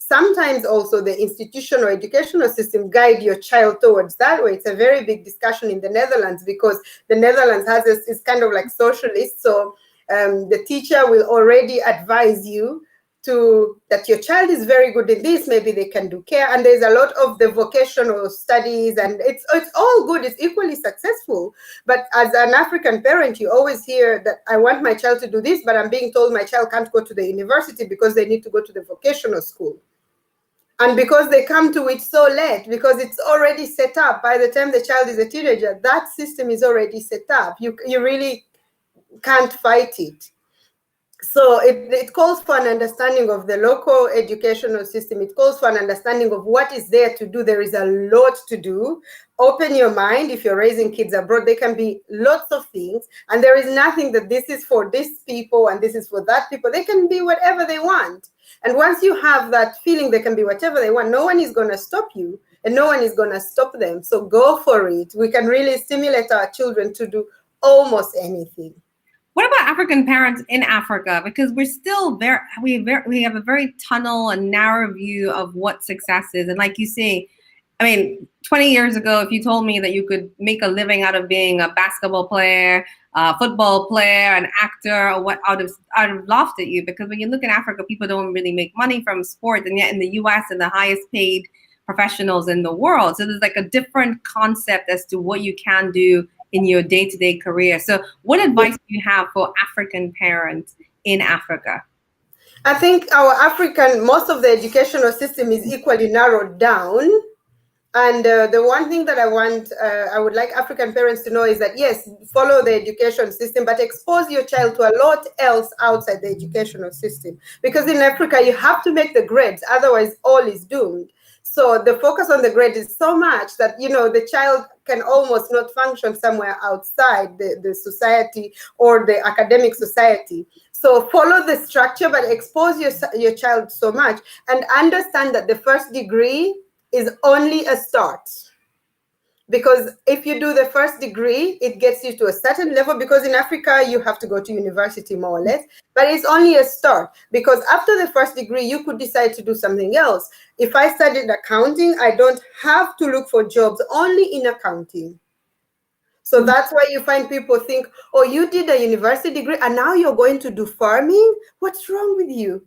sometimes also the institutional educational system guide your child towards that way. It's a very big discussion in the Netherlands, because the Netherlands is kind of like socialist. So the teacher will already advise you that your child is very good in this, maybe they can do care. And there's a lot of the vocational studies, and it's all good, it's equally successful. But as an African parent, you always hear that I want my child to do this, but I'm being told my child can't go to the university because they need to go to the vocational school. And because they come to it so late, because it's already set up by the time the child is a teenager, that system is already set up. You really can't fight it. So it calls for an understanding of the local educational system. It calls for an understanding of what is there to do. There is a lot to do. Open your mind. If you're raising kids abroad, there can be lots of things. And there is nothing that this is for these people and this is for that people. They can be whatever they want. And once you have that feeling they can be whatever they want, no one is going to stop you and no one is going to stop them. So go for it. We can really stimulate our children to do almost anything. What about African parents in Africa? Because we're still we have a very tunnel and narrow view of what success is. And like you say, 20 years ago, if you told me that you could make a living out of being a basketball player, football player, an actor, or what, I'd have laughed at you. Because when you look in Africa, people don't really make money from sports, and yet in the US, are the highest paid professionals in the world. So there's like a different concept as to what you can do in your day-to-day career. So what advice do you have for African parents in Africa? I think most of the educational system is equally narrowed down. And the one thing that I would like African parents to know is that, yes, follow the education system, but expose your child to a lot else outside the educational system. Because in Africa, you have to make the grades, otherwise all is doomed. So the focus on the grade is so much that, the child can almost not function somewhere outside the society or the academic society. So follow the structure, but expose your child so much, and understand that the first degree is only a start. Because if you do the first degree, it gets you to a certain level, because in Africa, you have to go to university more or less, but it's only a start. Because after the first degree, you could decide to do something else. If I studied accounting, I don't have to look for jobs only in accounting. So that's why you find people think, oh, you did a university degree and now you're going to do farming? What's wrong with you?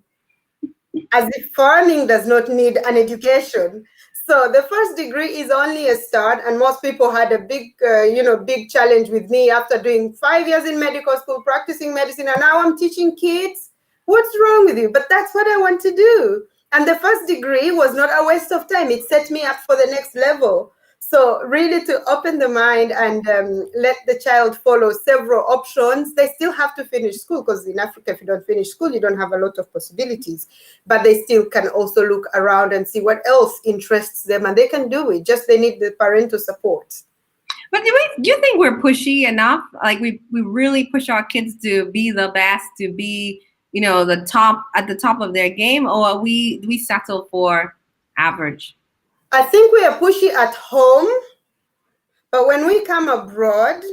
As if farming does not need an education. So the first degree is only a start, and most people had a big challenge with me after doing 5 years in medical school, practicing medicine, and now I'm teaching kids. What's wrong with you? But that's what I want to do. And the first degree was not a waste of time. It set me up for the next level. So really to open the mind and let the child follow several options. They still have to finish school, because in Africa, if you don't finish school, you don't have a lot of possibilities. But they still can also look around and see what else interests them, and they can do it. Just they need the parental support. But do you think we're pushy enough? Like we really push our kids to be the best, to be at the top of their game, or do we settle for average? I think we are pushy at home, but when we come abroad,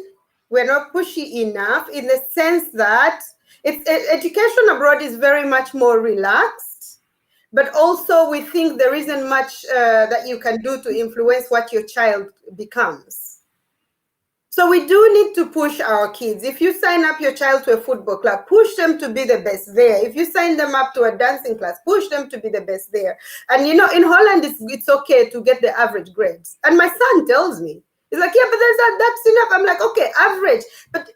we're not pushy enough, in the sense that education abroad is very much more relaxed, but also we think there isn't much that you can do to influence what your child becomes. So we do need to push our kids. If you sign up your child to a football club, push them to be the best there. If you sign them up to a dancing class, push them to be the best there. And in Holland, it's okay to get the average grades. And my son tells me, he's like, yeah, but that's enough. I'm like, okay, average. But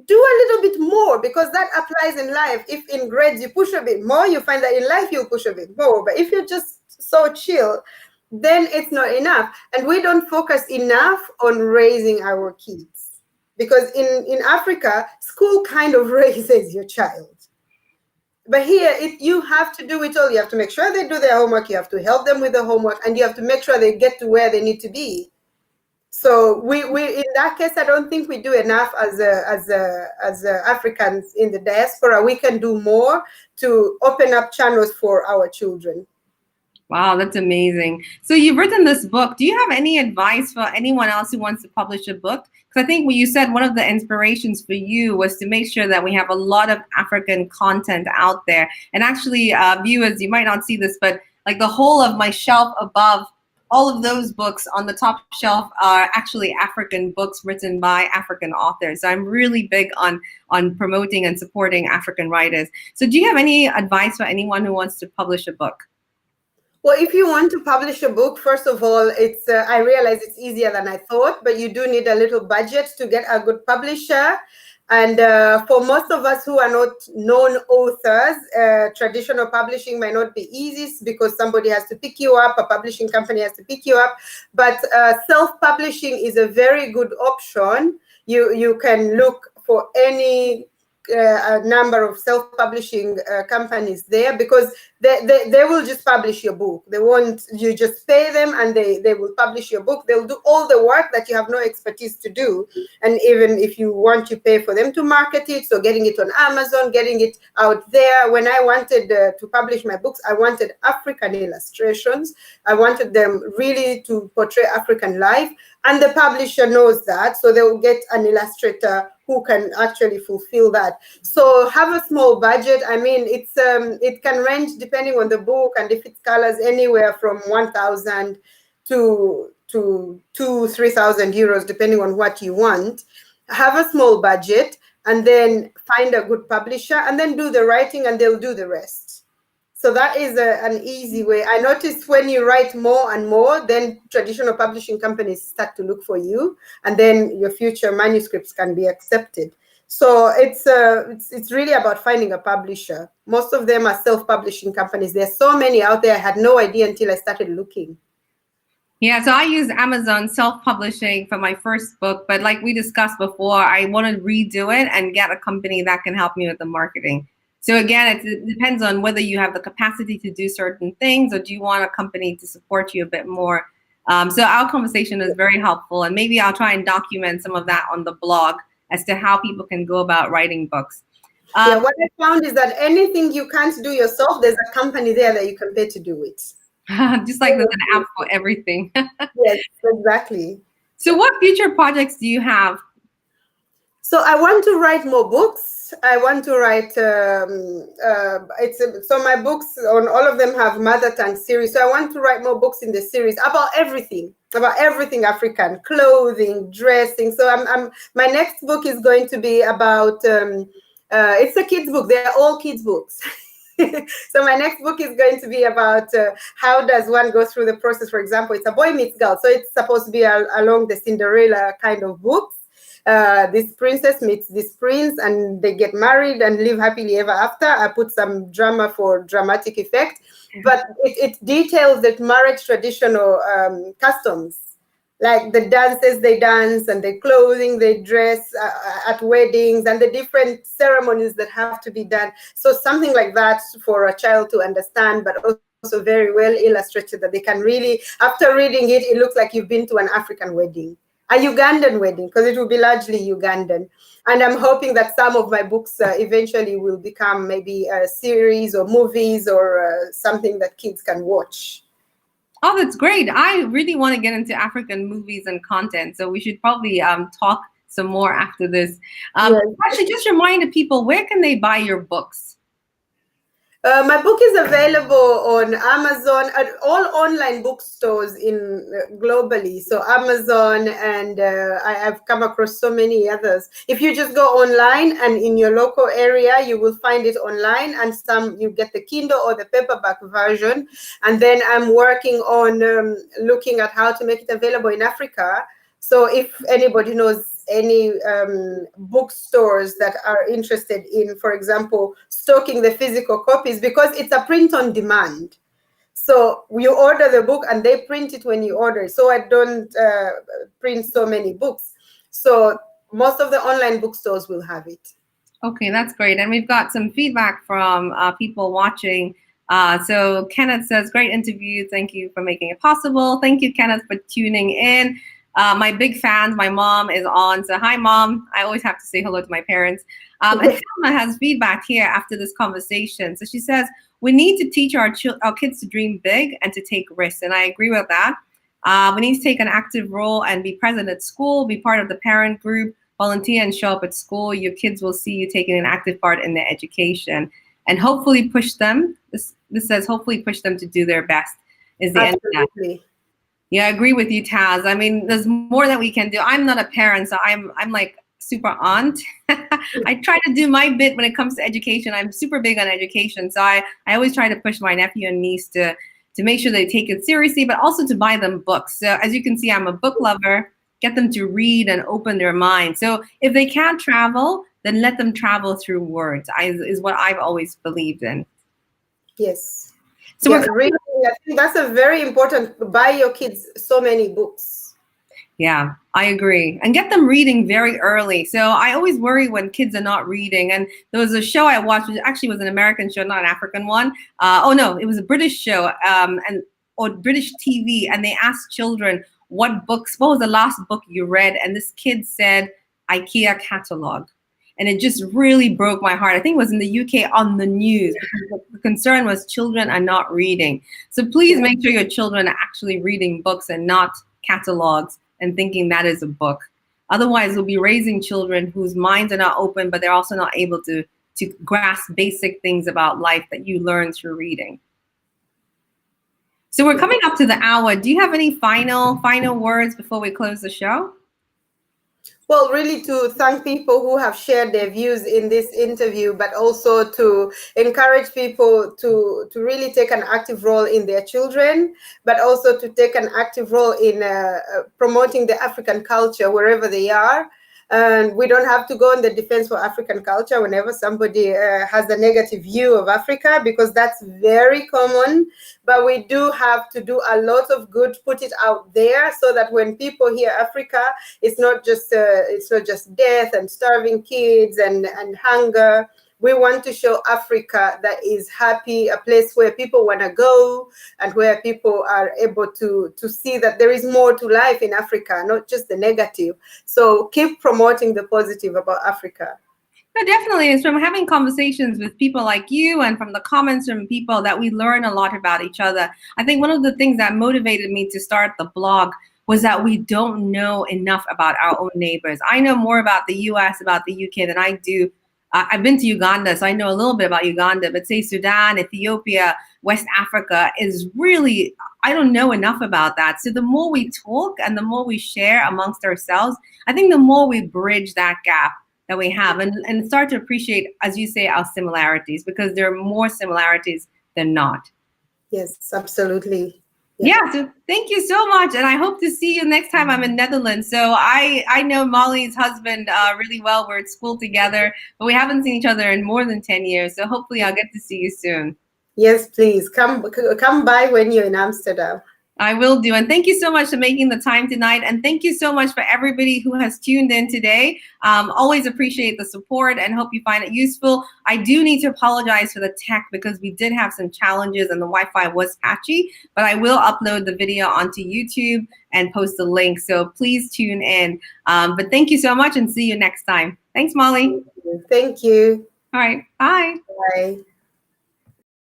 do a little bit more, because that applies in life. If in grades you push a bit more, you find that in life you'll push a bit more. But if you're just so chill, then it's not enough. And we don't focus enough on raising our kids, because in Africa, school kind of raises your child. But here, you have to do it all. You have to make sure they do their homework. You have to help them with the homework, and you have to make sure they get to where they need to be. So we in that case, I don't think we do enough as Africans in the diaspora. We can do more to open up channels for our children. Wow, that's amazing. So you've written this book. Do you have any advice for anyone else who wants to publish a book? Because I think what you said, one of the inspirations for you was to make sure that we have a lot of African content out there. And actually, viewers, you might not see this, but like the whole of my shelf above, all of those books on the top shelf are actually African books written by African authors. So I'm really big on promoting and supporting African writers. So do you have any advice for anyone who wants to publish a book? Well, if you want to publish a book, first of all, it's I realize it's easier than I thought, but you do need a little budget to get a good publisher. And for most of us who are not known authors, traditional publishing might not be easy, because somebody has to pick you up, a publishing company has to pick you up. But self-publishing is a very good option. You can look for any a number of self-publishing companies there, because they will just publish your book. They won't, you just pay them and they will publish your book. They'll do all the work that you have no expertise to do. And even if you want, you pay for them to market it. So getting it on Amazon, getting it out there. When I wanted to publish my books, I wanted African illustrations. I wanted them really to portray African life. And the publisher knows that, so they will get an illustrator who can actually fulfill that. So have a small budget. I mean, it can range depending on the book, and if it's colors, anywhere from 1,000 to 2,000-3,000 euros, depending on what you want. Have a small budget, and then find a good publisher, and then do the writing, and they'll do the rest. So that is an easy way. I noticed when you write more and more, then traditional publishing companies start to look for you, and then your future manuscripts can be accepted. So it's really about finding a publisher. Most of them are self-publishing companies. There's so many out there. I had no idea until I started looking. Yeah, so I use Amazon self-publishing for my first book, but like we discussed before, I want to redo it and get a company that can help me with the marketing. So again, it depends on whether you have the capacity to do certain things, or do you want a company to support you a bit more. So our conversation is very helpful, and maybe I'll try and document some of that on the blog as to how people can go about writing books. Yeah, what I found is that anything you can't do yourself, there's a company there that you can pay to do it. Just like there's an app for everything. Yes, exactly. So what future projects do you have? So I want to write more books. I want to write, so my books, on all of them have mother tongue series. So I want to write more books in the series about everything African, clothing, dressing. So my next book is going to be about, it's a kids book. They're all kids books. So my next book is going to be about how does one go through the process. For example, it's a boy meets girl. So it's supposed to be along the Cinderella kind of books. This princess meets this prince, and they get married and live happily ever after. I put some drama for dramatic effect, but it details the marriage traditional customs, like the dances they dance and the clothing they dress at weddings, and the different ceremonies that have to be done. So something like that for a child to understand, but also very well illustrated, that they can really, after reading it, it looks like you've been to an African wedding. A Ugandan wedding, because it will be largely Ugandan. And I'm hoping that some of my books eventually will become maybe a series or movies, or something that kids can watch. Oh, that's great. I really want to get into African movies and content. So we should probably talk some more after this. Yes. Actually, just remind the people, where can they buy your books? My book is available on Amazon, at all online bookstores globally. So Amazon, and I've come across so many others. If you just go online, and in your local area, you will find it online, and some you get the Kindle or the paperback version. And then I'm working on looking at how to make it available in Africa. So if anybody knows any bookstores that are interested in, for example, stocking the physical copies, because it's a print on demand. So you order the book and they print it when you order. So I don't print so many books. So most of the online bookstores will have it. Okay, that's great. And we've got some feedback from people watching. So Kenneth says, great interview. Thank you for making it possible. Thank you, Kenneth, for tuning in. My big fans, my mom is on. So hi, Mom. I always have to say hello to my parents. And Selma has feedback here after this conversation. So she says, we need to teach our kids to dream big and to take risks. And I agree with that. We need to take an active role and be present at school, be part of the parent group, volunteer and show up at school. Your kids will see you taking an active part in their education, and hopefully push them. This says hopefully push them to do their best is the Absolutely. end of that. Yeah, I agree with you, Taz. I mean, there's more that we can do. I'm not a parent, so I'm like super aunt. I try to do my bit when it comes to education. I'm super big on education, so I always try to push my nephew and niece to make sure they take it seriously, but also to buy them books. So as you can see, I'm a book lover. Get them to read and open their mind. So if they can't travel, then let them travel through words, is what I've always believed in. Yes. So yeah, reading, I think that's a very important. Buy your kids so many books. Yeah, I agree. And get them reading very early. So I always worry when kids are not reading. And there was a show I watched, which actually was an American show, not an African one. Oh no, it was a British show or British TV. And they asked children, what was the last book you read? And this kid said, IKEA catalog. And it just really broke my heart. I think it was in the UK on the news, because the concern was children are not reading. So please make sure your children are actually reading books and not catalogs and thinking that is a book. Otherwise, we'll be raising children whose minds are not open, but they're also not able to grasp basic things about life that you learn through reading. So we're coming up to the hour. Do you have any final words before we close the show? Well, really to thank people who have shared their views in this interview, but also to encourage people to really take an active role in their children, but also to take an active role in promoting the African culture wherever they are. And we don't have to go in the defense for African culture whenever somebody has a negative view of Africa, because that's very common. But we do have to do a lot of good, put it out there, so that when people hear Africa, it's not just death and starving kids and hunger. We want to show Africa that is happy, a place where people want to go and where people are able to see that there is more to life in Africa, not just the negative. So keep promoting the positive about Africa. No, definitely. It's from having conversations with people like you and from the comments from people that we learn a lot about each other. I think one of the things that motivated me to start the blog was that we don't know enough about our own neighbors. I know more about the US, about the UK than I do. I've been to Uganda, so I know a little bit about Uganda, but say Sudan, Ethiopia, West Africa is really, I don't know enough about that. So the more we talk and the more we share amongst ourselves, I think the more we bridge that gap that we have and start to appreciate, as you say, our similarities, because there are more similarities than not. Yes, absolutely. Yeah, so thank you so much. And I hope to see you next time I'm in Netherlands. So I know Molly's husband really well. We're at school together, but we haven't seen each other in more than 10 years. So hopefully I'll get to see you soon. Yes, please. Come by when you're in Amsterdam. I will do. And thank you so much for making the time tonight. And thank you so much for everybody who has tuned in today. Always appreciate the support and hope you find it useful. I do need to apologize for the tech because we did have some challenges and the Wi-Fi was patchy, but I will upload the video onto YouTube and post the link. So please tune in. But thank you so much and see you next time. Thanks, Molly. Thank you. All right. Bye. Bye.